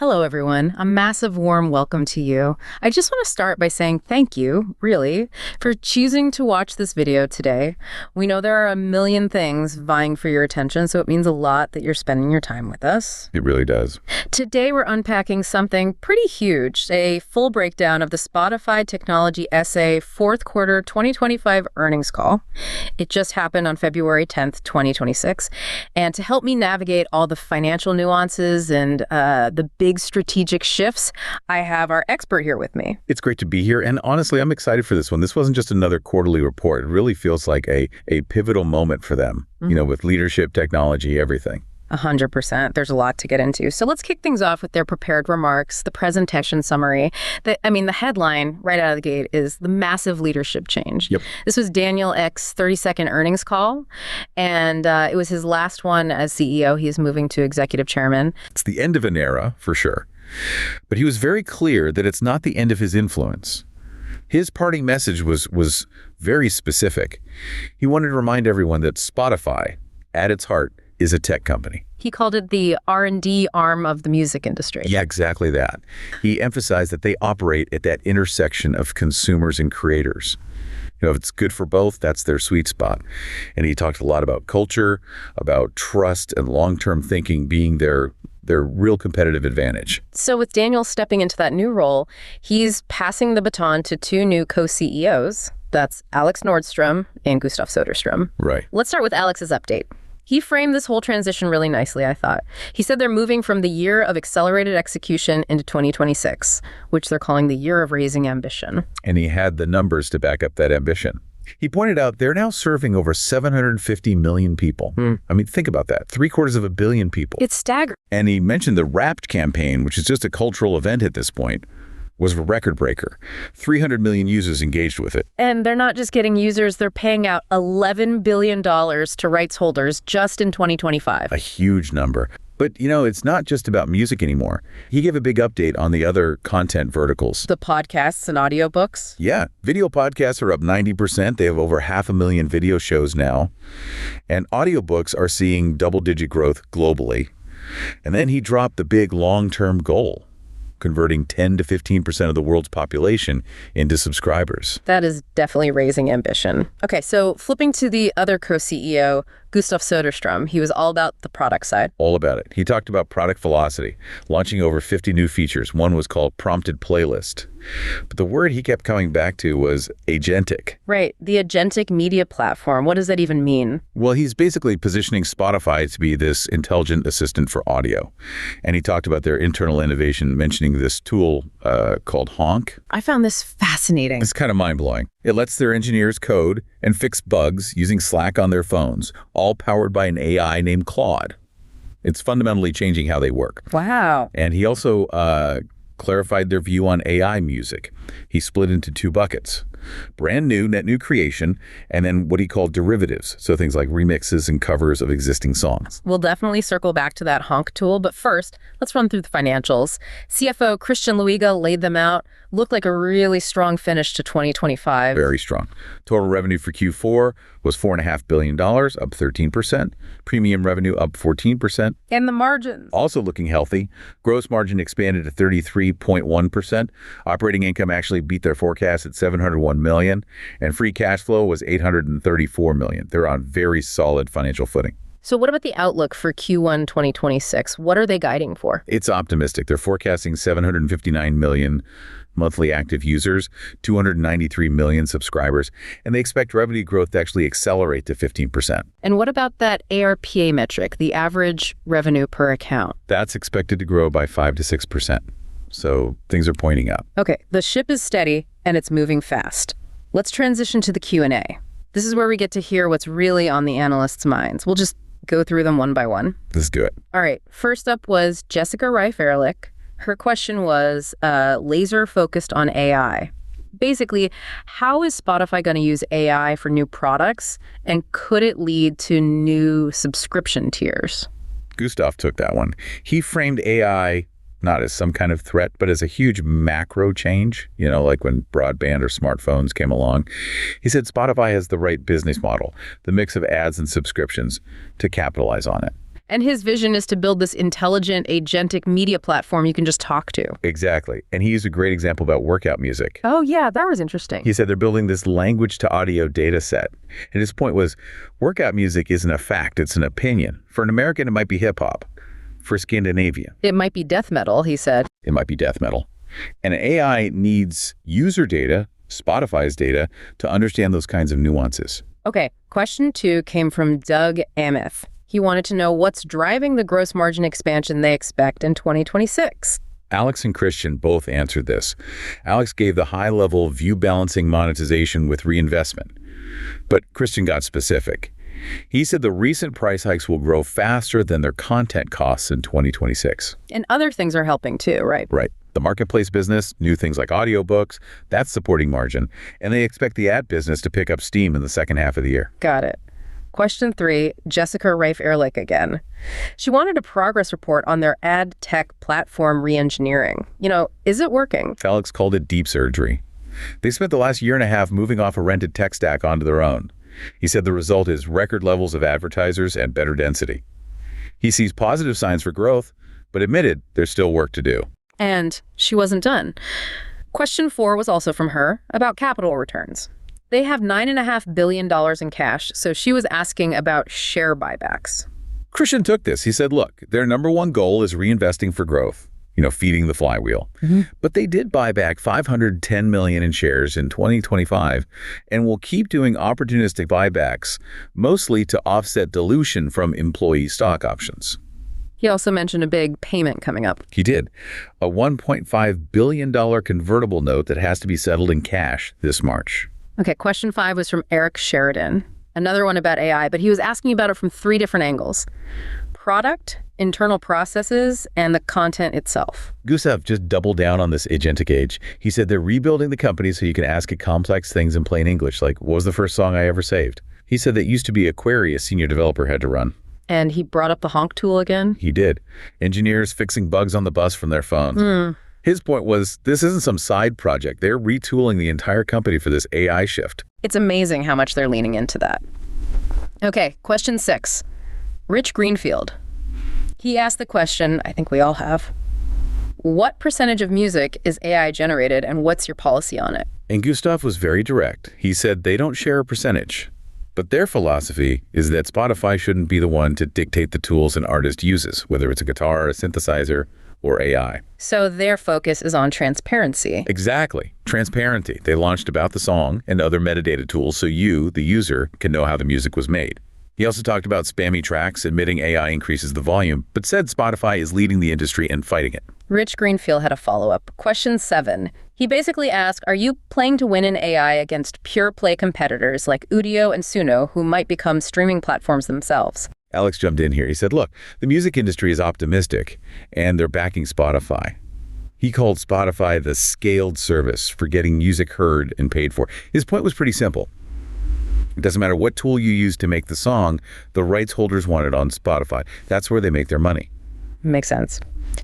Hello, everyone. A massive warm welcome to you. I just want to start by saying thank you, really, for choosing to watch this video today. We know there are a million things vying for your attention, so it means a lot that you're spending your time with us. It really does. Today, we're unpacking something pretty huge, a full breakdown of the Spotify Technology SA fourth quarter 2025 earnings call. It just happened on February 10th, 2026. And to help me navigate all the financial nuances and the big strategic shifts, I have our expert here with me. It's great to be here, and honestly, I'm excited for this one. This wasn't just another quarterly report. It really feels like a pivotal moment for them, with leadership, technology, everything. 100%. There's a lot to get into. So let's kick things off with their prepared remarks, the presentation summary. The headline right out of the gate is the massive leadership change. Yep. This was Daniel Ek's 32nd earnings call, and it was his last one as CEO. He is moving to executive chairman. It's the end of an era, for sure. But he was very clear that it's not the end of his influence. His parting message was very specific. He wanted to remind everyone that Spotify, at its heart, is a tech company. He called it the R&D arm of the music industry. Yeah, exactly that. He emphasized that they operate at that intersection of consumers and creators. If it's good for both, that's their sweet spot. And he talked a lot about culture, about trust, and long-term thinking being their real competitive advantage. So with Daniel stepping into that new role, he's passing the baton to two new co-CEOs. That's Alex Nordstrom and Gustav Söderström. Right. Let's start with Alex's update. He framed this whole transition really nicely, I thought. He said they're moving from the year of accelerated execution into 2026, which they're calling the year of raising ambition. And he had the numbers to back up that ambition. He pointed out they're now serving over 750 million people. I mean, think about that. 750 million people. It's staggering. And he mentioned the Wrapped campaign, which is just a cultural event at this point, was a record breaker. 300 million users engaged with it. And they're not just getting users, they're paying out $11 billion to rights holders just in 2025. A huge number. But, it's not just about music anymore. He gave a big update on the other content verticals. The podcasts and audiobooks? Yeah. Video podcasts are up 90%. They have over 500,000 video shows now. And audiobooks are seeing double-digit growth globally. And then he dropped the big long-term goal, converting 10 to 15% of the world's population into subscribers. That is definitely raising ambition. Okay, so flipping to the other co-CEO, Gustav Söderström, he was all about the product side. All about it. He talked about product velocity, launching over 50 new features. One was called Prompted Playlist. But the word he kept coming back to was Agentic. Right, the Agentic media platform. What does that even mean? Well, he's basically positioning Spotify to be this intelligent assistant for audio. And he talked about their internal innovation, mentioning this tool called Honk. I found this fascinating. It's kind of mind-blowing. It lets their engineers code and fix bugs using Slack on their phones, all powered by an AI named Claude. It's fundamentally changing how they work. Wow. And he also clarified their view on AI music. He split into two buckets: brand new, net new creation, and then what he called derivatives. So things like remixes and covers of existing songs. We'll definitely circle back to that Honk tool, but first, let's run through the financials. CFO Christian Luiga laid them out. Looked like a really strong finish to 2025. Very strong. Total revenue for Q4 was $4.5 billion, up 13%. Premium revenue up 14%. And the margins? Also looking healthy. Gross margin expanded to 33.1%. Operating income actually beat their forecast at $701 million. And free cash flow was $834 million. They're on very solid financial footing. So what about the outlook for Q1 2026? What are they guiding for? It's optimistic. They're forecasting 759 million monthly active users, 293 million subscribers, and they expect revenue growth to actually accelerate to 15%. And what about that ARPA metric, the average revenue per account? That's expected to grow by 5 to 6%. So things are pointing up. Okay, the ship is steady and it's moving fast. Let's transition to the Q&A. This is where we get to hear what's really on the analysts' minds. We'll just go through them one by one. Let's do it. All right. First up was Jessica Reif-Ehrlich. Her question was laser focused on AI. Basically, how is Spotify going to use AI for new products, and could it lead to new subscription tiers? Gustav took that one. He framed AI not as some kind of threat, but as a huge macro change, like when broadband or smartphones came along. He said Spotify has the right business model, the mix of ads and subscriptions, to capitalize on it. And his vision is to build this intelligent, agentic media platform you can just talk to. Exactly. And he used a great example about workout music. Oh, yeah, that was interesting. He said they're building this language-to-audio data set. And his point was, workout music isn't a fact, it's an opinion. For an American, it might be hip-hop. For Scandinavia, It might be death metal, he said. it might be death metal. And AI needs user data, Spotify's data, to understand those kinds of nuances. Okay, question 2 came from Doug Ameth. He wanted to know what's driving the gross margin expansion they expect in 2026. Alex and Christian both answered this. Alex gave the high-level view-balancing monetization with reinvestment. But Christian got specific. He said the recent price hikes will grow faster than their content costs in 2026. And other things are helping too, right? Right. The marketplace business, new things like audiobooks, that's supporting margin. And they expect the ad business to pick up steam in the second half of the year. Got it. Question 3, Jessica Reif-Ehrlich again. She wanted a progress report on their ad tech platform reengineering. Is it working? Alex called it deep surgery. They spent the last year and a half moving off a rented tech stack onto their own. He said the result is record levels of advertisers and better density. He sees positive signs for growth, but admitted there's still work to do. And she wasn't done. Question 4 was also from her about capital returns. They have $9.5 billion in cash, so she was asking about share buybacks. Christian took this. He said, look, their number one goal is reinvesting for growth, feeding the flywheel. But they did buy back $510 million in shares in 2025 and will keep doing opportunistic buybacks, mostly to offset dilution from employee stock options. He also mentioned a big payment coming up. He did. A $1.5 billion convertible note that has to be settled in cash this March. Okay, question 5 was from Eric Sheridan. Another one about AI, but he was asking about it from 3 different angles. Product, internal processes, and the content itself. Gustav just doubled down on this agentic age. He said they're rebuilding the company so you can ask it complex things in plain English, like, what was the first song I ever saved? He said that used to be a query a senior developer had to run. And he brought up the honk tool again? He did. Engineers fixing bugs on the bus from their phones. His point was, this isn't some side project. They're retooling the entire company for this AI shift. It's amazing how much they're leaning into that. Okay, question 6. Rich Greenfield. He asked the question, I think we all have, what percentage of music is AI generated and what's your policy on it? And Gustav was very direct. He said they don't share a percentage. But their philosophy is that Spotify shouldn't be the one to dictate the tools an artist uses, whether it's a guitar, a synthesizer, or AI. So their focus is on transparency. Exactly. Transparency. They launched about the song and other metadata tools so you, the user, can know how the music was made. He also talked about spammy tracks, admitting AI increases the volume, but said Spotify is leading the industry and fighting it. Rich Greenfield had a follow-up. Question 7. He basically asked, are you playing to win in AI against pure play competitors like Udio and Suno, who might become streaming platforms themselves? Alex jumped in here. He said, look, the music industry is optimistic, and they're backing Spotify. He called Spotify the scaled service for getting music heard and paid for. His point was pretty simple. It doesn't matter what tool you use to make the song, the rights holders want it on Spotify. That's where they make their money. Makes sense.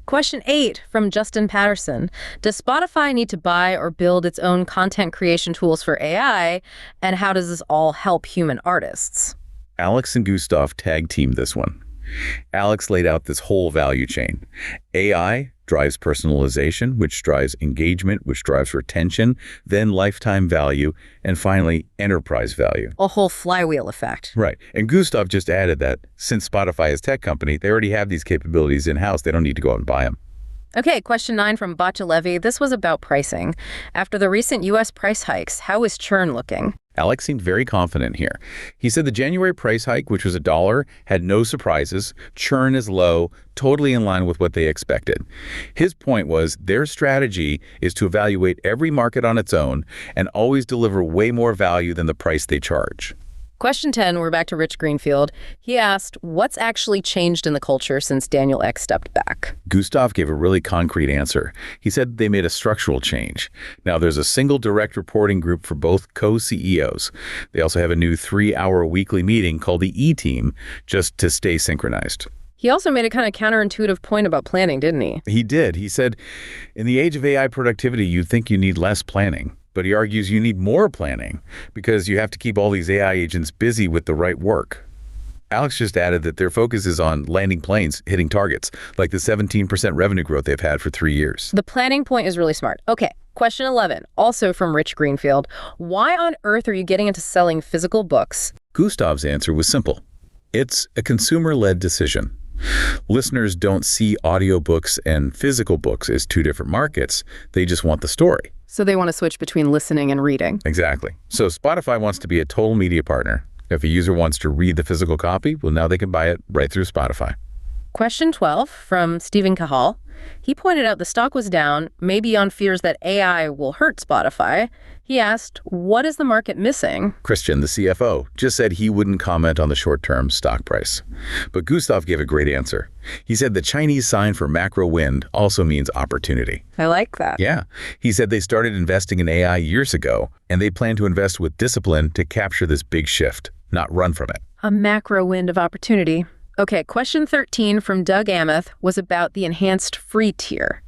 Question 8 from Justin Patterson. Does Spotify need to buy or build its own content creation tools for AI? And how does this all help human artists? Alex and Gustav tag-teamed this one. Alex laid out this whole value chain. AI drives personalization, which drives engagement, which drives retention, then lifetime value, and finally, enterprise value. A whole flywheel effect. Right. And Gustav just added that since Spotify is a tech company, they already have these capabilities in-house. They don't need to go out and buy them. Okay, question 9 from Batya Levy. This was about pricing. After the recent U.S. price hikes, how is churn looking? Alex seemed very confident here. He said the January price hike, which was $1, had no surprises. Churn is low, totally in line with what they expected. His point was their strategy is to evaluate every market on its own and always deliver way more value than the price they charge. Question 10, we're back to Rich Greenfield. He asked, what's actually changed in the culture since Daniel Ek stepped back? Gustav gave a really concrete answer. He said they made a structural change. Now, there's a single direct reporting group for both co-CEOs. They also have a new 3-hour weekly meeting called the E-Team, just to stay synchronized. He also made a kind of counterintuitive point about planning, didn't he? He did. He said, in the age of AI productivity, you'd think you need less planning. But he argues you need more planning because you have to keep all these AI agents busy with the right work. Alex just added that their focus is on landing planes, hitting targets, like the 17% revenue growth they've had for 3 years. The planning point is really smart. Okay, question 11, also from Rich Greenfield. Why on earth are you getting into selling physical books? Gustav's answer was simple. It's a consumer-led decision. Listeners don't see audiobooks and physical books as two different markets. They just want the story. So they want to switch between listening and reading. Exactly. So Spotify wants to be a total media partner. If a user wants to read the physical copy, well, now they can buy it right through Spotify. Question 12 from Stephen Cahall. He pointed out the stock was down, maybe on fears that AI will hurt Spotify. He asked, what is the market missing? Christian, the CFO, just said he wouldn't comment on the short-term stock price. But Gustav gave a great answer. He said the Chinese sign for macro wind also means opportunity. I like that. Yeah. He said they started investing in AI years ago, and they plan to invest with discipline to capture this big shift, not run from it. A macro wind of opportunity. Okay, question 13 from Doug Amath was about the enhanced free tier.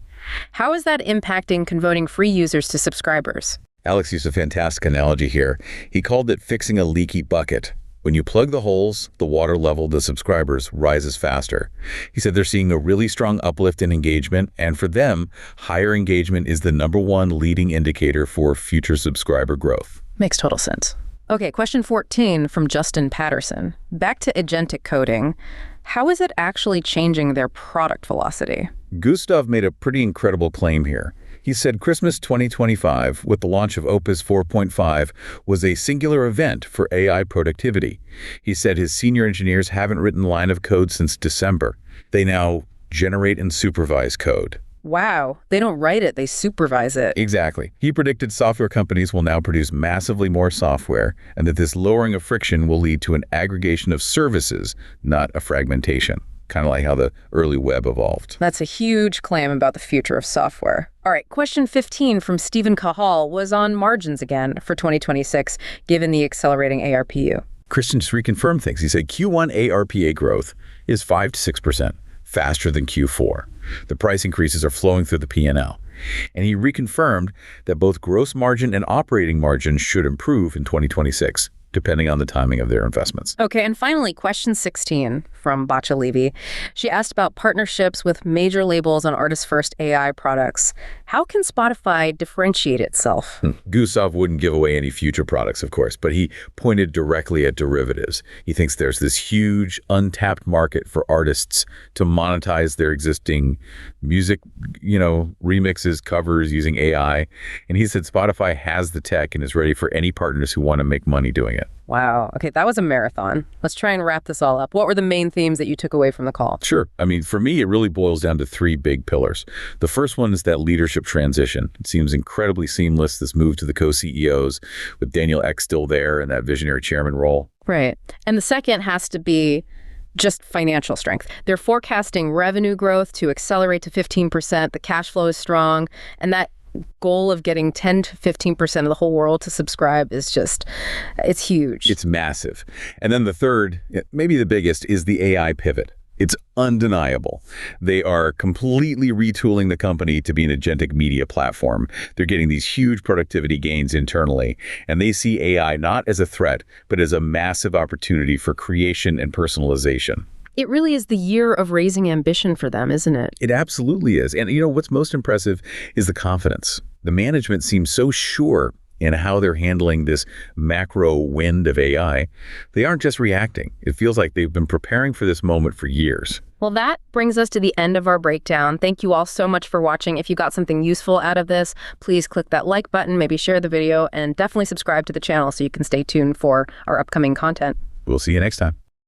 How is that impacting converting free users to subscribers? Alex used a fantastic analogy here. He called it fixing a leaky bucket. When you plug the holes, the water level of the subscribers rises faster. He said they're seeing a really strong uplift in engagement, and for them, higher engagement is the #1 leading indicator for future subscriber growth. Makes total sense. Okay, question 14 from Justin Patterson. Back to agentic coding. How is it actually changing their product velocity? Gustav made a pretty incredible claim here. He said Christmas 2025, with the launch of Opus 4.5, was a singular event for AI productivity. He said his senior engineers haven't written a line of code since December. They now generate and supervise code. Wow, they don't write it, they supervise it. Exactly. He predicted software companies will now produce massively more software, and that this lowering of friction will lead to an aggregation of services, not a fragmentation. Kind of like how the early web evolved. That's a huge claim about the future of software. All right, question 15 from Stephen Cahall was on margins again for 2026, given the accelerating ARPU. Christian just reconfirmed things. He said Q1 ARPA growth is 5 to 6%, faster than Q4. The price increases are flowing through the P&L. And he reconfirmed that both gross margin and operating margin should improve in 2026, depending on the timing of their investments. Okay, and finally, question 16 from Bacha Levy. She asked about partnerships with major labels on artist-first AI products. How can Spotify differentiate itself? Gustav wouldn't give away any future products, of course, but he pointed directly at derivatives. He thinks there's this huge, untapped market for artists to monetize their existing music, remixes, covers using AI. And he said Spotify has the tech and is ready for any partners who want to make money doing it. Wow. Okay, that was a marathon. Let's try and wrap this all up. What were the main themes that you took away from the call? Sure. I mean, for me, it really boils down to 3 big pillars. The first one is that leadership transition. It seems incredibly seamless, this move to the co-CEOs, with Daniel Ek still there in that visionary chairman role. Right. And the second has to be just financial strength. They're forecasting revenue growth to accelerate to 15%. The cash flow is strong. And that goal of getting 10 to 15% of the whole world to subscribe is it's huge. It's massive. And then the third, maybe the biggest, is the AI pivot. It's undeniable. They are completely retooling the company to be an agentic media platform. They're getting these huge productivity gains internally, and they see AI not as a threat, but as a massive opportunity for creation and personalization. It really is the year of raising ambition for them, isn't it? It absolutely is. And what's most impressive is the confidence. The management seems so sure in how they're handling this macro wind of AI. They aren't just reacting. It feels like they've been preparing for this moment for years. Well, that brings us to the end of our breakdown. Thank you all so much for watching. If you got something useful out of this, please click that like button, maybe share the video, and definitely subscribe to the channel so you can stay tuned for our upcoming content. We'll see you next time.